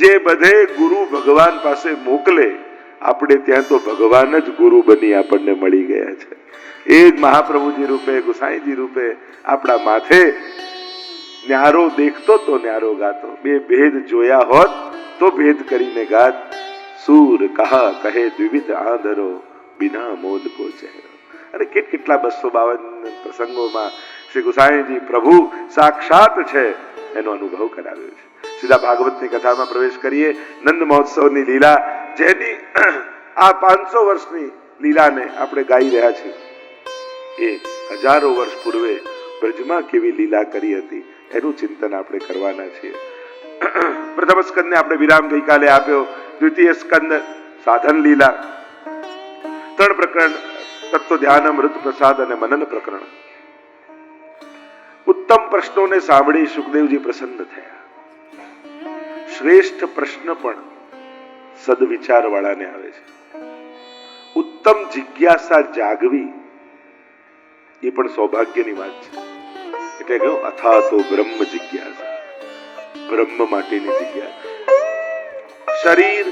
બીજે બધે ગુરુ ભગવાન પાસે મોકલે, આપણે ત્યાં તો ભગવાન જ ગુરુ બની આપણને મળી ગયા છે. એ જ મહાપ્રભુજી રૂપે, ગુસાઈજી રૂપે આપણા માથે ન્યારો દેખતો તો ન્યારો ગાતો. બે ભેદ જોયા હોત તો ભેદ કરીને ગાત. સૂર કહા કહે દ્વિવિધ આંધરો, બિના મોદ કો ચહેરો. અને કેટલા 252 પ્રસંગોમાં શ્રી ગુસાઈજી પ્રભુ સાક્ષાત છે એનો અનુભવ કરાવ્યો છે. સીધા ભાગવતની કથામાં પ્રવેશ કરીએ. નંદ મહોત્સવની લીલા, જેની આ 500 વર્ષની લીલાને આપણે ગાઈ રહ્યા છીએ, એ હજારો વર્ષ પૂર્વે બ્રજમાં કેવી લીલા કરી હતી એનું ચિંતન આપણે કરવાના છીએ. પ્રથમ સ્કંદને આપણે વિરામ ગઈકાલે આપ્યો. દ્વિતીય સ્કંદ સાધન લીલા, 3 પ્રકરણ તત્વ ધ્યાન, અમૃત પ્રસાદ અને મનન પ્રકરણ. ઉત્તમ પ્રશ્નોને સાંભળી સુખદેવજી પ્રસન્ન થયા. શ્રેષ્ઠ પ્રશ્ન પણ સદવિચાર વાળાને આવે છે. ઉત્તમ જિજ્ઞાસા જાગવી એ પણ સૌભાગ્યની વાત છે. એટલે કહ્યું અથા તો બ્રહ્મ જિજ્ઞાસા, બ્રહ્મ માટેની જિજ્ઞાસા. શરીર,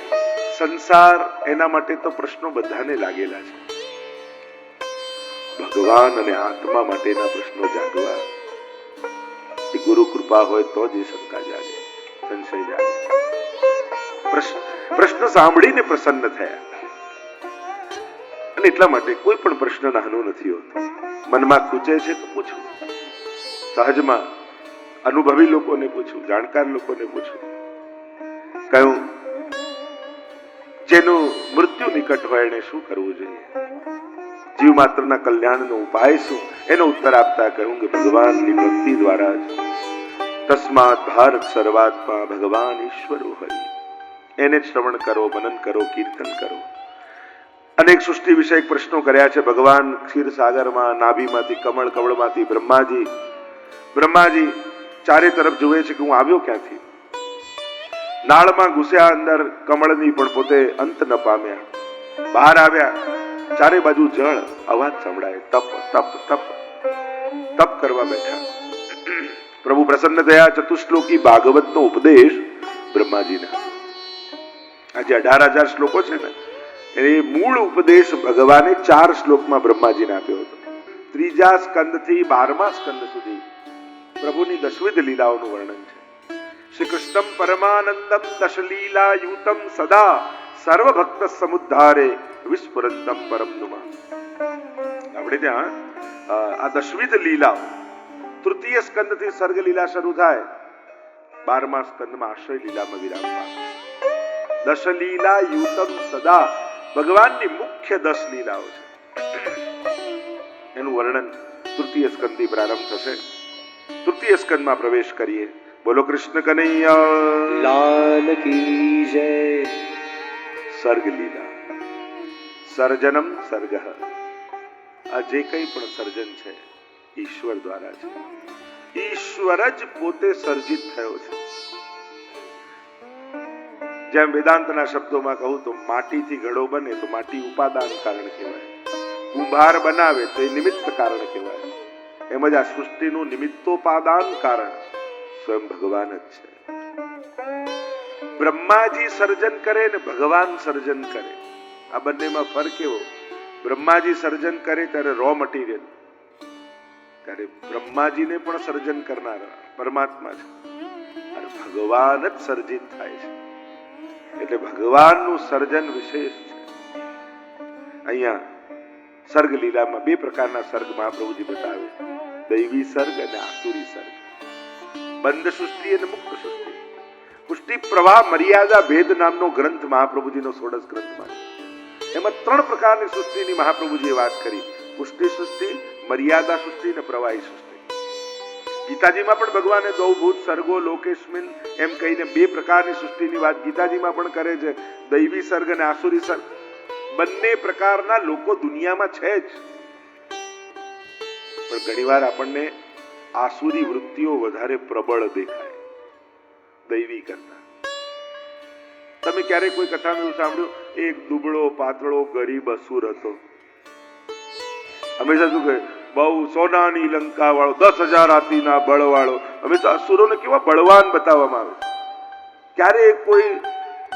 સંસાર, એના માટે તો પ્રશ્નો બધાને લાગેલા છે. ભગવાન અને આત્મા માટેના પ્રશ્નો જાગવા એ ગુરુ કૃપા હોય તો જ એ શંકા જાગે, સંશય જાગે. પ્રશ્ન સાંભળીને પ્રસન્ન થયા. અને એટલા માટે કોઈ પણ પ્રશ્ન નાનો નથી હોતો. મનમાં ખૂચે છે તો પૂછવું, સહજમાં અનુભવી લોકોને પૂછવું, જાણકાર લોકોને પૂછવું. કયું જેનું મૃત્યુ નિકટ હોય એને શું કરવું જોઈએ, જીવ માત્રના કલ્યાણનો ઉપાય શું, એનો ઉત્તર આપતા કહ્યું કે ભગવાનની ભક્તિ દ્વારા જ. તસ્માત ભારત સર્વાત્મા ભગવાન ઈશ્વરો હરિ. એને શ્રવણ કરો, મનન કરો, કીર્તન કરો. અનેક સૃષ્ટિ વિષયક પ્રશ્નો કર્યા છે. ભગવાન ક્ષીરસાગરમાં નાભીમાંથી કમળ, કમળમાંથી બ્રહ્માજી ચારે તરફ જુએ છે કે હું આવ્યો ક્યાંથી. નાળમાં ઘૂસ્યા અંદર કમળની, પણ પોતે અંત ન પામ્યા. બહાર આવ્યા, ચારે બાજુ જળ, અવાજ સંભળાય, તપ તપ તપ તપ કરવા બેઠા. પ્રભુ પ્રસન્ન થયા. ચતુશ્લોકી ભાગવતનો ઉપદેશ બ્રહ્માજીને. આજે 18,000 શ્લોકો છે ને, એ મૂળ ઉપદેશ ભગવાને 4 શ્લોકમાં બ્રહ્માજીને આપ્યો હતો. 3જા સ્કંદથી 12મા સ્કંદ સુધી પ્રભુની દશવિધ લીલાઓનું વર્ણન છે. શ્રી કૃષ્ણમ પરમાનંદમ દશલીલા યુતમ સદા સર્વભક્ત સમુદ્ધારે વિસ્ફુરંતમ પરમ નુમા. આપણે ત્યાં આ દશવિધ લીલાઓ 3ય સ્કંદથી સર્ગ લીલા શરૂ થાય, 12મા સ્કંદમાં આશ્રય લીલામાં વિરામ પામે. દશલીલા યુતમ સદા ભગવાનની મુખ્ય 10 લીલાઓ છે. એનું વર્ણન 3ય સ્કંદથી પ્રારંભ થશે. 3ય સ્કંદમાં પ્રવેશ કરીએ. બોલો કૃષ્ણ કનૈયા લાલ કી જય. સર્ગ લીલા, સર્જનમ સર્ગ. આ જે કંઈ પણ સર્જન છે ઈશ્વર દ્વારા છે. ઈશ્વર જ પોતે સર્જિત થયો છે. જેમ વેદાંતના શબ્દોમાં કહું તો માટીથી ઘડો બને તો માટી ઉપાદાન કારણ કહેવાય, કુંભાર બનાવે તો એ નિમિત્ત કારણ કહેવાય. એમ જ આ સૃષ્ટિનું નિમિત્તોપાદાન કારણ સ્વયં ભગવાન જ છે. બ્રહ્માજી સર્જન કરે ને ભગવાન સર્જન કરે, આ બંનેમાં ફરક એવો. બ્રહ્માજી સર્જન કરે ત્યારે રો મટીરિયલ, ત્યારે બ્રહ્માજીને પણ સર્જન કરનાર પરમાત્મા છે, અને ભગવાન જ સર્જિત થાય છે. એટલે ભગવાનનું સર્જન વિશેષ છે. અહીંયા સર્ગ લીલામાં 2 પ્રકારના સર્ગ મહાપ્રભુજી બતાવે, દૈવી સર્ગ અને આસુરી સર્ગ. બંધ સૃષ્ટિ અને મુક્ત સૃષ્ટિ. પુષ્ટિ પ્રવાહ મર્યાદા ભેદ નામનો ગ્રંથ મહાપ્રભુજીનો 16 ગ્રંથમાં છે. એમાં 3 પ્રકારની સૃષ્ટિની મહાપ્રભુજીએ વાત કરી, પુષ્ટિ સૃષ્ટિ, મર્યાદા સૃષ્ટિ અને પ્રવાહી સૃષ્ટિ. ગીતાજીમાં પણ ભગવાને દૌભૂત સર્ગો લોકેસ્મિન એમ કહીને 2 પ્રકારની સૃષ્ટિની વાત ગીતાજીમાં પણ કરે છે, દૈવી સર્ગ અને આસુરી સર્ગ. બંને પ્રકારના લોકો દુનિયામાં છે જ, પણ ઘણીવાર આપણને આસુરી વૃત્તિઓ વધારે પ્રબળ દેખાય દૈવી કરતા. તમે ક્યારેક કોઈ કથામાં એવું સાંભળ્યું, એક દુબળો પાતળો ગરીબ અસુર હતો. હંમેશા શું કહે, બહુ સોનાની લંકા વાળો, 10,000 હાથીના બળ વાળો. હંમેશા અસુરોને કેવા બળવાન બતાવવામાં આવે. ક્યારે કોઈ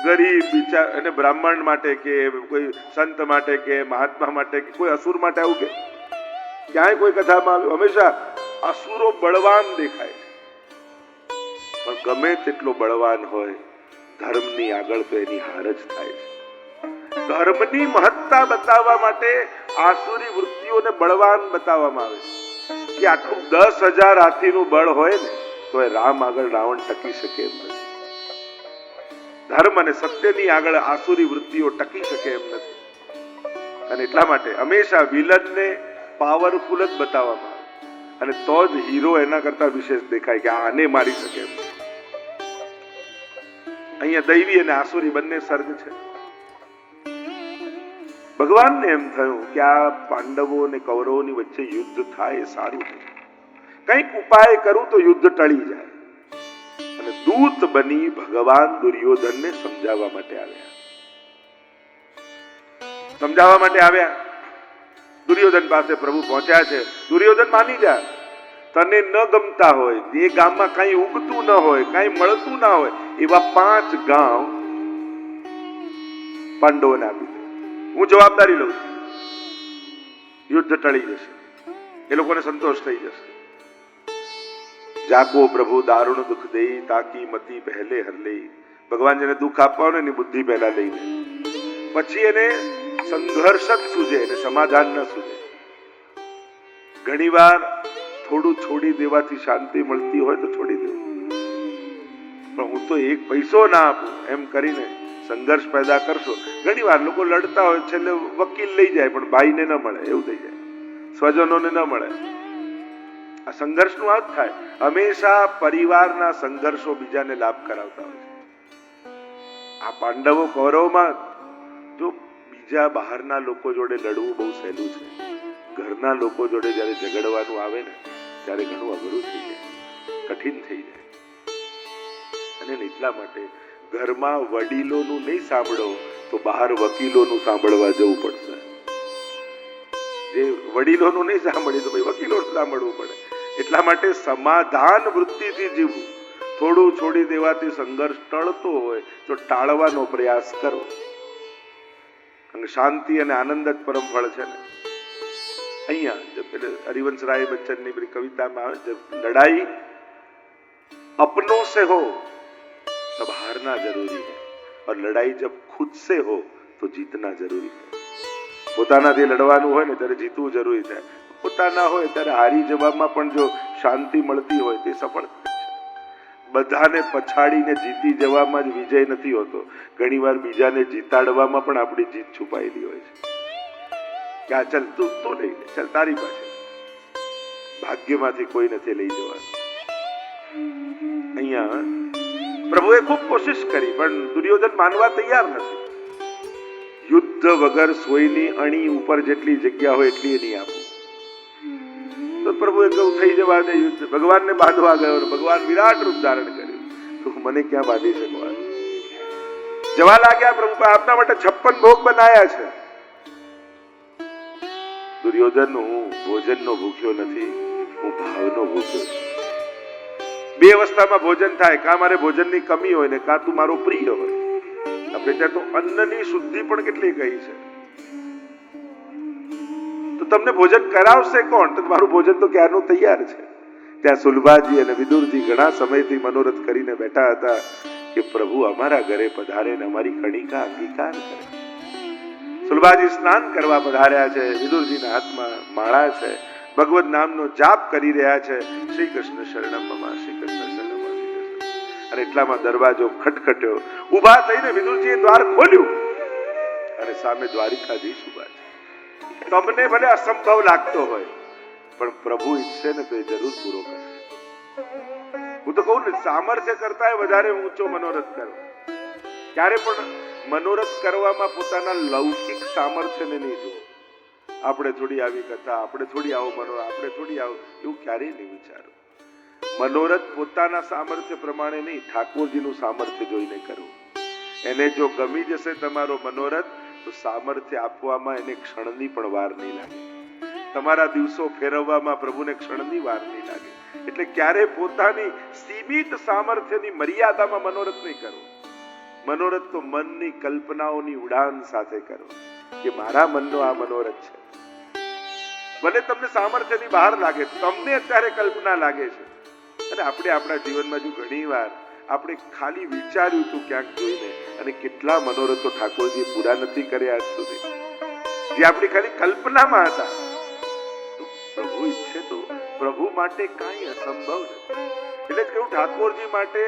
ગરીબ બિચાર અને બ્રાહ્મણ માટે કે કોઈ સંત માટે કે મહાત્મા માટે કે કોઈ અસુર માટે આવું કે ક્યાંય કોઈ કથામાં આવ્યું? હંમેશા અસુરો બળવાન દેખાય છે, પણ ગમે તેટલો બળવાન હોય ધર્મની આગળ તો એની હાર જ થાય છે. ધર્મની મહત્તા બતાવવા માટે આસુરી વૃત્તિઓને બળવાન બતાવવામાં આવે છે કે આટલું 10,000 હાથીનું બળ હોય ને તો એ રામ આગળ રાવણ ટકી શકે એમ નથી. ધર્મ અને સત્યની આગળ આસુરી વૃત્તિઓ ટકી શકે એમ નથી. અને એટલા માટે હંમેશા વિલનને પાવરફુલ જ બતાવવામાં આવે અને તો જ હીરો એના કરતા વિશેષ દેખાય કે આને મારી શકે એમ. અહીંયા દૈવી અને આસુરી બંને સર્ગ છે. ભગવાનને એમ થયું કે આ પાંડવો અને કૌરવોની વચ્ચે યુદ્ધ થાય એ સારું નહીં. કંઈક ઉપાય કરું તો યુદ્ધ ટળી જાય. અને દૂત બની ભગવાન દુર્યોધનને સમજાવવા માટે આવ્યા. દુર્યોધન પાસે પ્રભુ પહોંચ્યા છે. દુર્યોધન માની જા, તને ન ગમતા હોય, એ ગામમાં કઈ ઉગતું ન હોય, કઈ મળતું ના હોય, એવા 5 ગામ પાંડવોને આપી દે. હું જવાબદારી લઉં છું. યુદ્ધ ટળી જશે, એ લોકોને સંતોષ થઈ જશે. જાકો પ્રભુ દારૂણ દુઃખ દે, તાકી મતી પહેલે હર લે. ભગવાન જેને દુઃખ આપવાનું એની બુદ્ધિ પહેલા લઈ લે, પછી એને સંઘર્ષ જ સૂજે, એને સમાધાન ન સૂજે. ઘણીવાર થોડું છોડી દેવાથી શાંતિ મળતી હોય તો છોડી દેવું, પણ હું તો 1 પૈસો ના આપું એમ કરીને સંઘર્ષ પેદા કરશો. ઘણીવાર લોકો લડતા હોય, છેલ્લે વકીલ લઈ જાય પણ ભાઈને ન મળે, એવું થઈ જાય, સ્વજનોને ન મળે. આ સંઘર્ષનું આ જ થાય. હંમેશા પરિવારના સંઘર્ષો બીજાને લાભ કરાવતા હોય છે. આ પાંડવો કૌરવમાં જો બીજા બહારના લોકો જોડે લડવું બહુ સહેલું છે. ઘરના લોકો જોડે જયારે ઝઘડવાનું આવે ને ત્યારે ઘણું અઘરું થઈ જાય, કઠિન થઈ જાય. અને એટલા માટે ઘરમાં વડીલોનું નહીં સાંભળો તો બહાર વકીલોનું સાંભળવા જવું પડશે. જે વડીલોનું નહીં સાંભળીએ તો ભાઈ વકીલોનું સાંભળવું પડે. એટલા માટે સમાધાન વૃત્તિથી જીવવું. થોડું છોડી દેવાથી સંઘર્ષ ટળતો હોય તો ટાળવાનો પ્રયાસ કરો. અને શાંતિ અને આનંદ જ પરમ ફળ છે ને. અહીંયા હરિવંશરાય બચ્ચનની પેલી કવિતામાં આવે છે, લડાઈ अपनों से हो तब हारना जरूरी है और लड़ाई जब खुद से हो तो जीतना जरूरी है. પોતાનાથી લડવાનું હોય ને ત્યારે જીતવું જરૂરી થાય. પોતાના હોય ત્યારે હારી જવામાં પણ જો શાંતિ મળતી હોય તે સફળતા છે. બધાને પછાડીને જીતી જવામાં જ વિજય નથી હોતો. ઘણીવાર બીજાને જીતાડવામાં પણ આપણી જીત છુપાયેલી હોય છે. કે આ ચાલ તું લઈ લે, ચાલ તારી પાસે. ભાગ્યમાંથી કોઈ નથી લઈ જવાનું. અહીંયા પ્રભુએ ખૂબ કોશિશ કરી પણ દુર્યોધન માનવા તૈયાર નથી. યુદ્ધ વગર સોયની અણી ઉપર જેટલી જગ્યા હોય એટલી નહીં આપું. તો પ્રભુએ કહ્યું થઈ જવા દે યુદ્ધ. ભગવાનને બાંધવા ગયો ને ભગવાન વિરાટ રૂપ ધારણ કર્યું. તો મને ક્યાં બાંધી શકવાનું? જવા લાગ્યા પ્રભુ, આપના માટે 56 ભોગ બનાયા છે. દુર્યોધન, હું ભોજનનો ભૂખ્યો નથી, હું ભાવનો ભૂખ્યો છું. 2 અવસ્થામાં ભોજન થાય, કાં મારે ભોજનની કમી હોય ને કાં તું મારો પ્રિય હોય. આપણે ત્યાં તો અન્નની શુદ્ધિ પણ કેટલી કહી છે. તો તમને ભોજન કરાવશે કોણ? તો મારું ભોજન તો ક્યારનું તૈયાર છે. ત્યાં સુલભાજી અને વિદુરજી ઘણા સમયથી મનોરથ કરીને બેઠા હતા કે પ્રભુ અમારા ઘરે પધારે ને અમારી કણિકા અંગીકાર કરે. સુલભાજી સ્નાન કરવા પધાર્યા છે. વિદુરજીના હાથમાં માળા છે. ભગવદ નામનો જાપ કરી રહ્યા છે. શ્રી કૃષ્ણ શરણમ મમ, શ્રી કૃષ્ણ શરણમ મમ. અને એટલામાં દરવાજો ખટખટ્યો. ઉભા થઈને વિદુરજીએ દ્વાર ખોલ્યું અને સામે દ્વારિકાધીશ ઉભા છે. તમને ભલે અસંભવ લાગતો હોય પણ પ્રભુ ઈચ્છે ને તો એ જરૂર પૂરો કરશે. હું તો કહું ને, સામર્થ્ય કરતા વધારે ઊંચો મનોરથ કરો. ક્યારે પણ મનોરથ કરવામાં પોતાના લૌકિક સામર્થ્યને નહીં જુઓ. આપણે થોડી આવી કથા, આપણે થોડી આવો મનોરથ, આપણે થોડી આવો, એવું ક્યારેય નહીં વિચારો. મનોરથ પોતાના સામર્થ્ય પ્રમાણે નહીં, ઠાકોરજીનું સામર્થ્ય જોઈને કરવું. એને જો ગમી જશે તમારો મનોરથ તો સામર્થ્ય આપવામાં એને ક્ષણની પણ વાર નહીં લાગે. તમારા દિવસો ફેરવવામાં પ્રભુને ક્ષણની વાર નહીં લાગે. એટલે ક્યારે પોતાની સીમિત સામર્થ્યની મર્યાદામાં મનોરથ નહીં કરો. મનોરથ તો મનની કલ્પનાઓની ઉડાન સાથે કરો કે મારા મનનો આ મનોરથ છે. ભલે તમને સામર્થ્યની બહાર લાગે, તમને અત્યારે કલ્પના લાગે છે. અને આપણે આપણા જીવનમાં જો ઘણી વાર આપણે ખાલી વિચાર્યું તું ક્યાંક જોઈને, અને કેટલા મનોરથો ઠાકોરજી પૂરા નથી કર્યા આજ સુધી, જે આપણી ખાલી કલ્પનામાં હતા. તો પ્રભુ ઈચ્છે તો પ્રભુ માટે કાંઈ અસંભવ નથી. એટલે જ કહ્યું, ઠાકોરજી માટે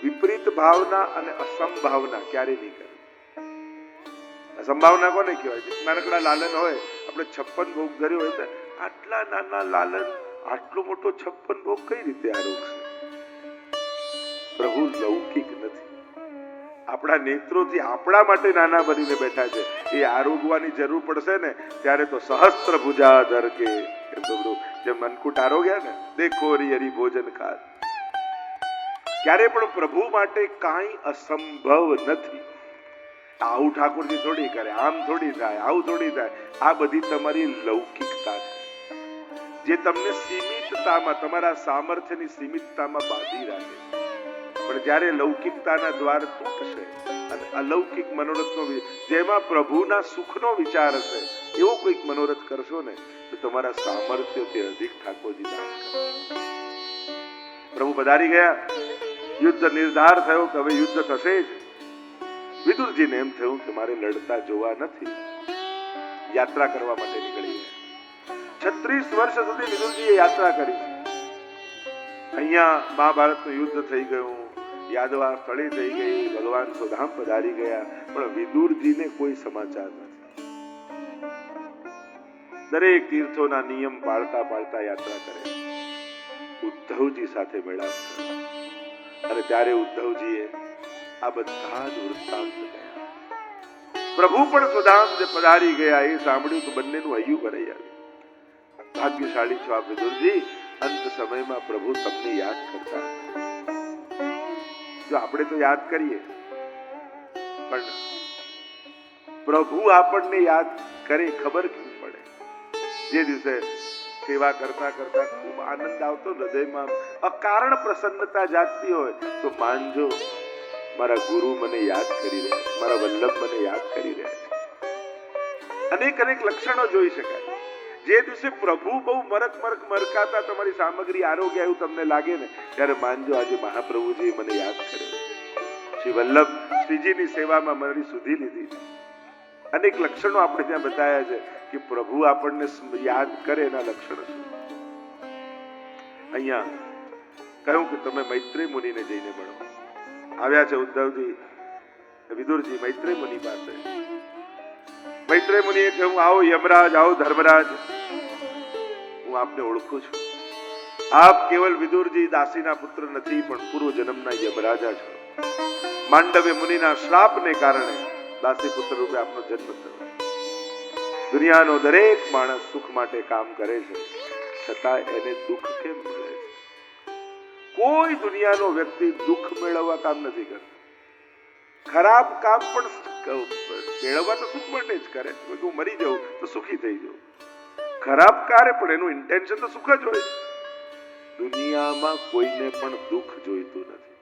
વિપરીત ભાવના અને અસંભાવના ક્યારે નહીં કરવી. અસંભાવના કોને કહેવાય? નાનકડા લાલન હોય, આપણે 56 ભોગ ધર્યો હોય તો આટલા નાના લાલન આટલો મોટો 56 ભોગ કઈ રીતે આરોગશે? પ્રભુ લૌકિક નથી. આપણા નેત્રોથી આપણા માટે નાના બનીને બેઠા છે. એ આરોગવાની જરૂર પડશે ને ત્યારે તો સહસ્ત્ર ભુજાધર કે જેમ મનકુટ આરોગ્યા ને, દેખો હરિ ભોજન ખાત. ક્યારે પણ પ્રભુ માટે કાંઈ અસંભવ નથી. આવું ઠાકોરજી થોડી કરે, આમ થોડી થાય, આવું થોડી થાય. આ બધી તમારી લૌકિકતા છે, જે તમને સીમિતતામાં, તમારા સામર્થ્યની સીમિતતામાં બાંધી રાખે. પણ જ્યારે લૌકિકતાના દ્વાર તૂટશે અને અલૌકિક મનોરથનો, જેમાં પ્રભુના સુખનો વિચાર હશે, એવો કોઈક મનોરથ કરશો ને તો તમારા સામર્થ્યથી અધિક ઠાકોરજી દાન કરશે. પ્રભુ પધારી ગયા, યુદ્ધ નિર્ધાર થયો કે હવે યુદ્ધ થશે જ. વિદુરજીને એમ થયું કે મારે લડતા જોવા નથી. યાત્રા કરવા માટે નીકળી ગયા. 36 વર્ષ સુધી વિદુરજીએ યાત્રા કરી. અહીંયા મહાભારતનું યુદ્ધ થઈ ગયું, યાદવા સ્થળે થઈ ગઈ, ભગવાન સુધામ પધારી ગયા, પણ વિદુરજીને કોઈ સમાચાર નથી. દરેક તીર્થોના નિયમ પાળતા પાળતા યાત્રા કરે. ઉદ્ધવજી સાથે મેળાપ થયો અને ત્યારે ઉદ્ધવજીએ આ બધા જ વૃત્તાંત ગયા. પ્રભુ પણ સુધામ જે પધારી ગયા એ સાંભળ્યું તો બંનેનું હૈયું ભરાઈ આવ્યું. ભાગ્યશાળી છો આપ વિદુરજી, અંત સમયમાં પ્રભુ તમને યાદ કરતા. જો આપણે તો યાદ કરીએ, પણ પ્રભુ આપણને યાદ કરે ખબર કેમ પડે? જે દિવસે સેવા કરતા કરતા ખૂબ આનંદ આવતો, હૃદયમાં અકારણ પ્રસન્નતા જાગતી હોય, તો માનજો મારા ગુરુ મને યાદ કરી રહ્યા છે, મારા વલ્લભ મને યાદ કરી રહ્યા છે. અનેક અનેક લક્ષણો જોઈ શકાય. જે દિવસે પ્રભુ બહુ મરકાતા તમારી સામગ્રી આરોગ્ય એવું તમને લાગે ને, ત્યારે માનજો આજે મહાપ્રભુજી મને યાદ કર્યો. શ્રી વલ્લભ શ્રીજીની સેવામાં મારી સુધી લીધી. અનેક લક્ષણો આપણે ત્યાં બતાવ્યા છે કે પ્રભુ આપણને યાદ કરે એના લક્ષણો શું. અહીંયા કહ્યું કે તમે મૈત્રેય મુનિને જઈને મળો. આવ્યા છે ઉદ્ધવજી, વિદુરજી મૈત્રેય મુનિ પાસે. મૈત્રેય મુનિએ કહ્યું, આવો યમરાજ, આવો ધર્મરાજ, હું આપને ઓળખું છું. આપ કેવલ વિદુરજી દાસીના પુત્ર નથી, પણ પૂર્વ જન્મના યમરાજા છો. માંડવ્ય મુનિના શ્રાપને કારણે દાસી પુત્ર રૂપે આપનો જન્મ થયો. દુનિયાનો દરેક માણસ સુખ માટે કામ કરે છે, છતાં એને દુઃખ કેમ મળે છે? કોઈ દુનિયાનો વ્યક્તિ દુઃખ મેળવવા કામ નથી કરતો. ખરાબ કામ પણ મેળવવા તો સુખ માટે જ કરે. હું મરી જાઉં તો સુખી થઈ જાઉં. ખરાબ કાર્ય પણ એનું ઇન્ટેન્શન તો સુખ જ હોય છે. દુનિયામાં કોઈને પણ દુઃખ જોઈતું નથી,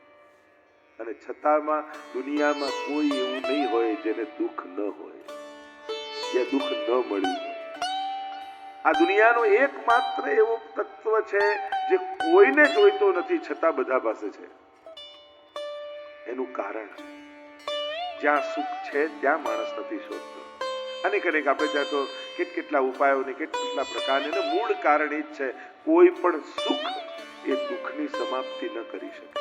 અને છતાંમાં દુનિયામાં કોઈ એવું નહીં હોય જેને દુઃખ ન હોય, જે દુઃખ ન મળ્યું હોય. આ દુનિયાનો એકમાત્ર એવો તત્વ છે જે કોઈને જોઈતો નથી, છતાં બધા પાસે છે. એનું કારણ, જ્યાં સુખ છે ત્યાં માણસ નથી શોધતો. અનેક અનેક આપણે ત્યાં તો કેટલા ઉપાયોને કેટલા પ્રકારને, મૂળ કારણ એ જ છે, કોઈ પણ સુખ એ દુઃખની સમાપ્તિ ન કરી શકે.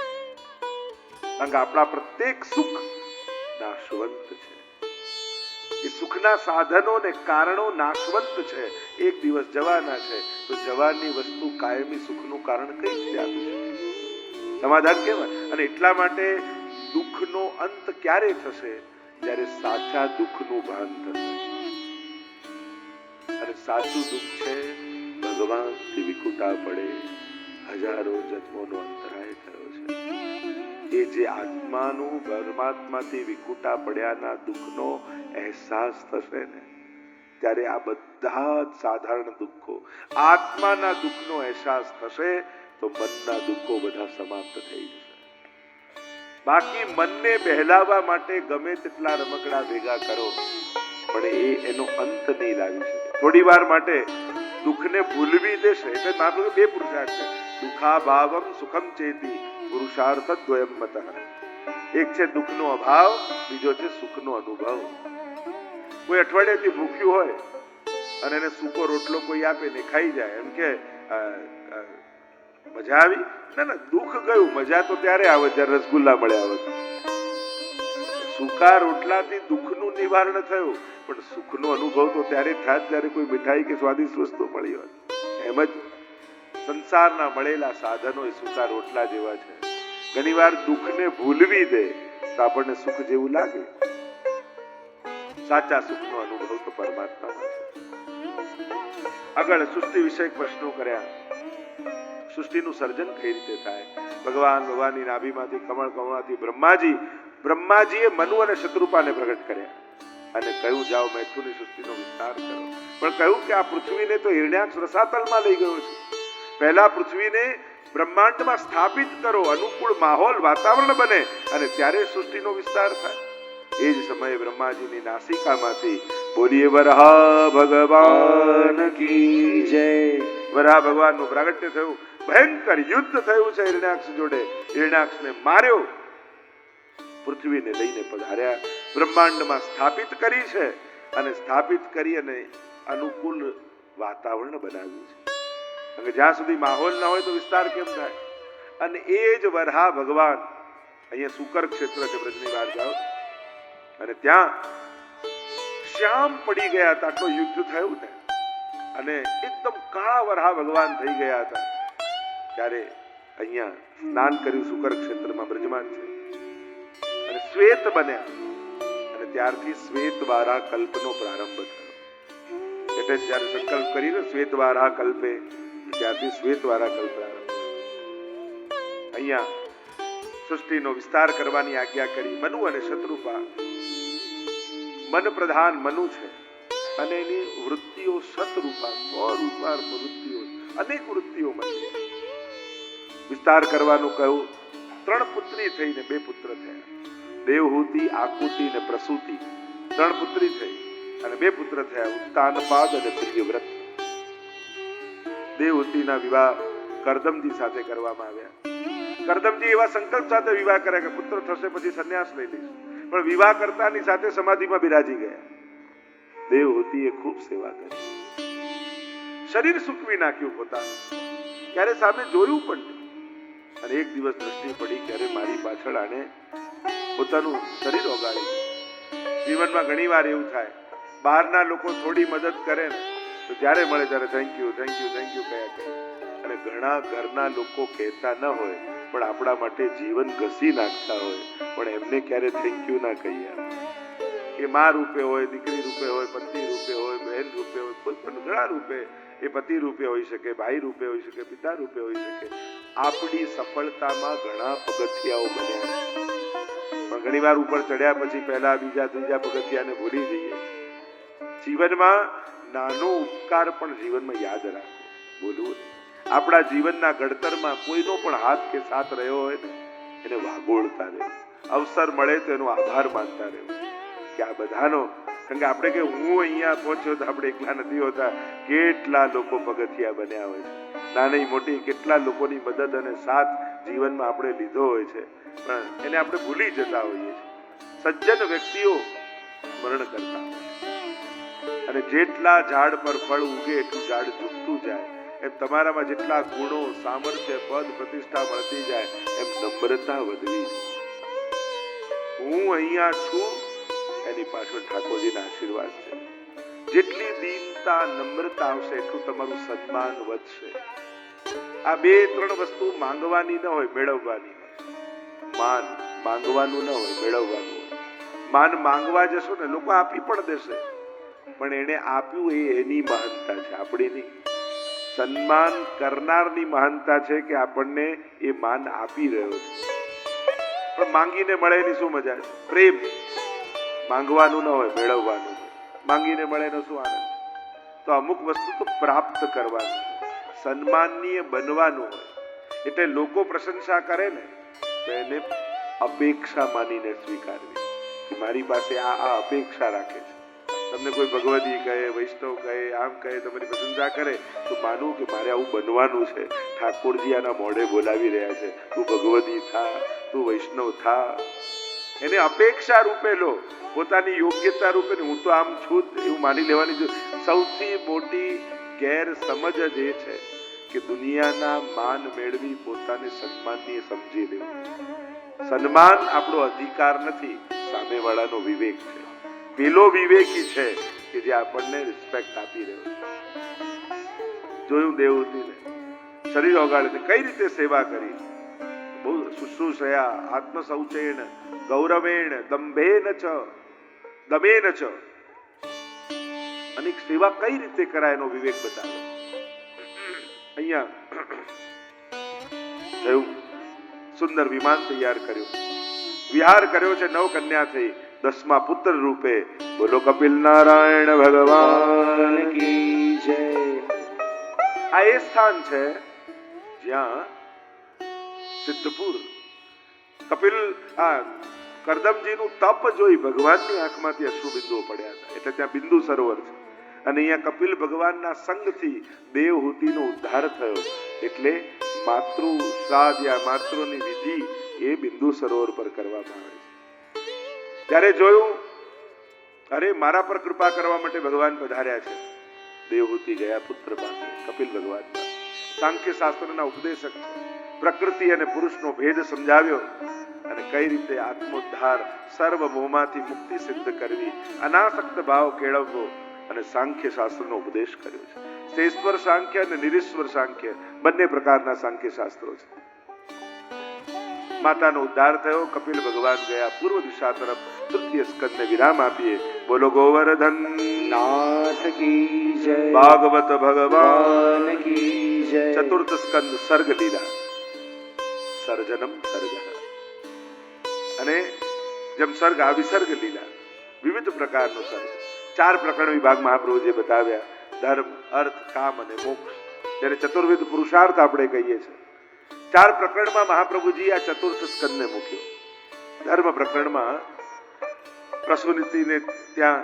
કારણ કે આપણા પ્રત્યેક સુખ નાશવંત છે. એ સુખના સાધનો ને કારણો નાશવંત છે, એક દિવસ જવાના છે. તો જવાની વસ્તુ કાયમી સુખનું કારણ કઈ રીતે આપી શકે? સમાધાન કેવાય. અને એટલા માટે દુઃખનો અંત ક્યારે થશે? જ્યારે સાચા દુઃખનું ભાન થશે. અને સાચું દુઃખ છે ભગવાનથી વિકુટા પડે, હજારો જન્મોનો અંતરાય થયો છે. એ જે આત્માનું પરમાત્માથી વિકુટા પડ્યાના દુઃખનો અહેસાસ થશે ને, ત્યારે આ બધા જ સાધારણ દુઃખો, આત્માના દુઃખનો અહેસાસ થશે તો મનના દુઃખો બધા સમાપ્ત થઈ જશે. બાકી મનને બહેલાવવા માટે ગમે તેટલા રમકડા ભેગા કરો પણ એનો અંત નહીં લાવી શકે. થોડી વાર માટે દુઃખને ભૂલવી દેશે. એટલે મહાપ્રભુ બે પુરુષાર્થ છે, દુઃખા ભાવમ સુખમ ચેતી પુરુષાર્થ દ્વયમ મતઃ. એક છે દુઃખનો અભાવ, બીજો છે સુખનો અનુભવ. કોઈ અઠવાડિયાથી ભૂખ્યું હોય અને એને સૂકો રોટલો કોઈ આપે ને ખાઈ જાય, એમ કે મજા આવી? ના, દુઃખ ગયું, મજા તો ત્યારે આવે જ્યારે રસગુલ્લા મળ્યા હોય. સૂકા રોટલાથી દુઃખનું નિવારણ થયું, પણ સુખનો અનુભવ તો ત્યારે થાય જ્યારે કોઈ મીઠાઈ કે સ્વાદિષ્ટ વસ્તુ મળી હોય. એમ જ સંસારના મળેલા સાધનો એ સૂકા રોટલા જેવા છે. ઘણી વાર દુઃખને ભૂલવી દે તો આપણને સુખ જેવું લાગે. સાચા સુખનો અનુભવ તો પરમાત્મામાં છે. આગળ સૃષ્ટિ વિષયક પ્રશ્નો કર્યા. સૃષ્ટિનું સર્જન કઈ રીતે થાય? ભગવાનની નાભીમાંથી કમળમાંથી બ્રહ્માજીએ મનુ અને શત્રુપાને પ્રગટ કર્યા અને કહ્યું જાઓ મૈથુનની સૃષ્ટિનો વિસ્તાર કરો. પણ કહ્યું કે આ પૃથ્વીને તો હિરણ્યાક્ષ રસાતલમાં લઈ ગયો છે. પહેલા પૃથ્વીને બ્રહ્માંડમાં સ્થાપિત કરો, અનુકૂળ માહોલ વાતાવરણ બને અને ત્યારે સૃષ્ટિનો વિસ્તાર થાય. એ જ સમયે બ્રહ્માજીની નાસિકામાંથી બોલીએ વરાહ ભગવાન કી જય. વરાહ ભગવાનનું પ્રાગટ્ય થયું. ભયંકર યુદ્ધ થયું છે હિરણ્યાક્ષ જોડે. હિરણ્યાક્ષને માર્યો, પૃથ્વીને લઈને પધાર્યા, બ્રહ્માંડમાં સ્થાપિત કરી છે અને સ્થાપિત કરી અને અનુકૂળ વાતાવરણ બનાવ્યું છે. અને જ્યાં સુધી માહોલ ના હોય તો વિસ્તાર કેમ થાય? અને એ જ વરાહ ભગવાન અહીંયા સુકર ક્ષેત્ર છે, બ્રજની બહાર જાઓ અને ત્યાં શ્યામ પડી ગયા હતા. આટલું યુદ્ધ થયું ને અને એકદમ કાળા વરાહ ભગવાન થઈ ગયા હતા. ત્યારે અહીંયા સ્નાન કર્યું સુકર ક્ષેત્રમાં, બ્રજમાન છે, અને શ્વેત બન્યા અને ત્યારથી શ્વેત વારા કલ્પનો પ્રારંભ થયો. એટલે જ્યારે સંકલ્પ કરીને શ્વેત વારા કલ્પે, ત્યારથી શ્વેત વારા કલ્પ પ્રારંભ. અહીંયા સૃષ્ટિનો વિસ્તાર કરવાની આજ્ઞા કરી. મનુ અને શત્રુપા. મન પ્રધાન મનુ છે અને એની વૃત્તિઓ શતરૂપા, 100 રૂપા વૃત્તિઓ, અનેક વૃત્તિઓ મન. વિસ્તાર કરવાનું કહ્યું. 3 પુત્રી થઈને 2 પુત્ર થયા. દેવહૂતિ, આકુતિ અને પ્રસૂતિ. 3 પુત્રી થઈ અને 2 પુત્ર થયા, ઉત્તાનપાદ અને પ્રિયવ્રત. દેવહૂતિના વિવાહ કરદમજી સાથે કરવામાં આવ્યા. કરદમજી એવા સંકલ્પ સાથે વિવાહ કર્યા કે પુત્ર થશે પછી સંન્યાસ લઈ લઈશ, પણ વિવાહ કરતાની સાથે સમાધિમાં બિરાજી ગયા. દેવહૂતિએ ખૂબ સેવા કરી, શરીર સૂકવી નાખ્યું પોતાનું, ક્યારે સામે જોયું પણ નહીં. અને એક દિવસ દ્રષ્ટિ પડી ક્યારે મારી પાછળ આને પોતાનું શરીર ઓગાળી. જીવનમાં ઘણી વાર એવું થાય, બહારના લોકો થોડી મદદ કરે ને તો જ્યારે મળે ત્યારે થેન્ક યુ કયા કરે. અને ઘણા ઘરના લોકો કહેતા ન હોય પણ આપણા માટે જીવન ઘસી નાખતા હોય, પણ એમને ક્યારે થેન્ક યુ ના કહીએ. એ મા રૂપે હોય, દીકરી રૂપે હોય, પત્ની રૂપે હોય, બહેન રૂપે હોય, કોઈ પણ ઘણા રૂપે, એ પતિ રૂપે હોઈ શકે, ભાઈ રૂપે હોઈ શકે, પિતા રૂપે હોઈ શકે. આપણી સફળતામાં ઘણા પગથિયાઓ બન્યા, પણ ઘણી વાર ઉપર ચડ્યા પછી પહેલા બીજા ત્રીજા પગથિયાને ભૂલી જઈએ. જીવનમાં નાનો ઉપકાર પણ જીવનમાં યાદ રાખો, બોલવું. આપણા જીવનના ઘડતરમાં કોઈનો પણ હાથ કે સાથ રહ્યો હોય ને એને વાગોળતા રહેવું, અવસર મળે તો એનો આભાર માનતા રહેવું કે આ બધાનો. કારણ કે આપણે કે હું અહીંયા પહોંચ્યો તો આપણે એકલા નથી હોતા, કેટલા લોકો પગથિયા બન્યા હોય છે, નાની મોટી કેટલા લોકોની મદદ અને સાથ જીવનમાં આપણે લીધો હોય છે, પણ એને આપણે ભૂલી જતા હોઈએ છીએ. સજ્જન વ્યક્તિઓ સ્મરણ કરતા હોય. અને જેટલા ઝાડ પર ફળ ઉગે એટલું ઝાડ ઝૂકતું જાય, એમ તમારામાં જેટલા ગુણો, સામર્થ્ય, પદ, પ્રતિષ્ઠા મળતી જાય એમ નમ્રતા વધવી. હું અહીંયા છું એની પાછળ ઠાકોરજીના આશીર્વાદ છે. જેટલી દીનતા, નમ્રતા આવશે એટલું તમારું સન્માન વધશે. આ 2-3 વસ્તુ માંગવાની ન હોય, મેળવવાની. માન માંગવાનું ન હોય, મેળવવાનું હોય. માન માંગવા જશો ને લોકો આપી પણ દેશે, પણ એને આપ્યું એ એની મહાનતા છે, આપણી નહીં. સન્માન કરનારની મહાનતા છે કે આપણને એ માન આપી રહ્યો છે. પણ માંગીને મળે એની શું મજા છે? પ્રેમ માંગવાનું ન હોય, મેળવવાનું હોય. માંગીને મળે એનો શું આનંદ? તો અમુક વસ્તુ તો પ્રાપ્ત કરવાની, સન્માનનીય બનવાનું હોય. એટલે લોકો પ્રશંસા કરે ને તો એને અપેક્ષા માનીને સ્વીકારવી કે મારી પાસે આ અપેક્ષા રાખે છે. તમને કોઈ ભગવદી કહે, વૈષ્ણવ કહે, આમ કહે, તમારી પ્રશંસા કરે તો માનવું કે મારે આવું બનવાનું છે. ઠાકોરજી આના મોઢે બોલાવી રહ્યા છે, તું ભગવદી થા, તું વૈષ્ણવ થા. એને અપેક્ષા રૂપે લો, પોતાની યોગ્યતા રૂપે હું તો આમ છું એવું માની લેવાની. સૌથી મોટી ગેરસમજ જ એ છે કે દુનિયાના માન મેળવી પોતાને સન્માનીય સમજી લેવું. સન્માન આપણો અધિકાર નથી, સામેવાળાનો વિવેક છે. પેલો વિવેકી છે કે જે આપણને રિસ્પેક્ટ આપી રહ્યો છે. જોયું દેવહૂતિને શરીર ઓગાળીને કઈ રીતે સેવા કરી, બહુ શુશ્રૂષયા આત્મશૌચેન ગૌરવેણ દંભેન ચ દમેન ચ, અને સેવા કઈ રીતે કરાય એનો વિવેક બતાવે. અહીંયા થયું સુંદર વિમાન તૈયાર કર્યું, વિહાર કર્યો છે, 9 કન્યા થઈ, 10મા પુત્ર રૂપે. બોલો કપિલ નારાયણ ભગવાન કી જય. આ એ સ્થાન છે જ્યાં સિદ્ધપુર કપિલ કરદમજીનું તપ જોઈ ભગવાનની આંખમાંથી અશ્રુબિંદુઓ પડ્યા હતા. એટલે ત્યાં બિંદુ સરોવર છે. અને અહીંયા કપિલ ભગવાનના સંગથી દેવહૂતિનો ઉદ્ધાર થયો. એટલે માતૃ શ્રાદ્ધ યા માતૃની વિધિ એ બિંદુ સરોવર પર કરવામાં આવે છે. ત્યારે જોયું, અરે મારા પર કૃપા કરવા માટે ભગવાન પધાર્યા છે. દેવહૂતિ ગયા પુત્ર પાસે, કપિલ ભગવાન સાંખ્ય શાસ્ત્રના ઉપદેશક છે. પ્રકૃતિ અને પુરુષનો ભેદ સમજાવ્યો અને કઈ રીતે આત્મોદ્ધાર, સર્વ મોહમાંથી મુક્તિ સિદ્ધ કરવી, અનાસક્ત ભાવ કેળવવો અને સાંખ્ય શાસ્ત્રનો ઉપદેશ કર્યો છે. શેશ્વર સાંખ્ય અને નિરીશ્વર સાંખ્ય બંને પ્રકારના સાંખ્ય શાસ્ત્રો છે. માતાનો ઉદ્ધાર થયો. કપિલ ભગવાન ગયા પૂર્વ દિશા તરફ. તૃતીય સ્કંદને વિરામ આપીએ. બોલો ગોવર્ધન નાથ કી જય. ભાગવત ભગવાન કી જય. ચતુર્થ સ્કંદ સર્ગ લીલા, સર્જનમ સર્ગ. અને જેમ સર્ગ આ વિસર્ગ લીલા, વિવિધ પ્રકારનો સર્ગ. 4 પ્રકરણ વિભાગ મહાપ્રભુજીએ બતાવ્યા: ધર્મ, અર્થ, કામ અને મોક્ષ. જ્યારે ચતુર્વિધ પુરુષાર્થ આપણે કહીએ છીએ. 4 પ્રકરણમાં મહાપ્રભુજી આ ચતુર્થ સ્કંદને મૂક્યો. ધર્મ પ્રકરણમાં પ્રસૂતિને ત્યાં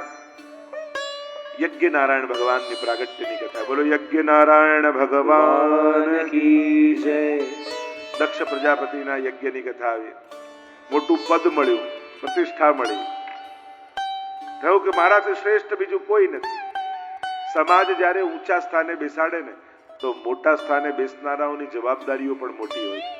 યજ્ઞ નારાયણ ભગવાનની પ્રાગટ્યની કથા. બોલો યજ્ઞ નારાયણ ભગવાન કી જય. દક્ષ પ્રજાપતિના યજ્ઞની કથા આવી. મોટું પદ મળ્યું, પ્રતિષ્ઠા મળી. થયું કે મારાથી શ્રેષ્ઠ બીજું કોઈ નથી. સમાજ જ્યારે ઊંચા સ્થાને બેસાડે ને તો મોટા સ્થાને બેસનારાઓની જવાબદારીઓ પણ મોટી હોય છે.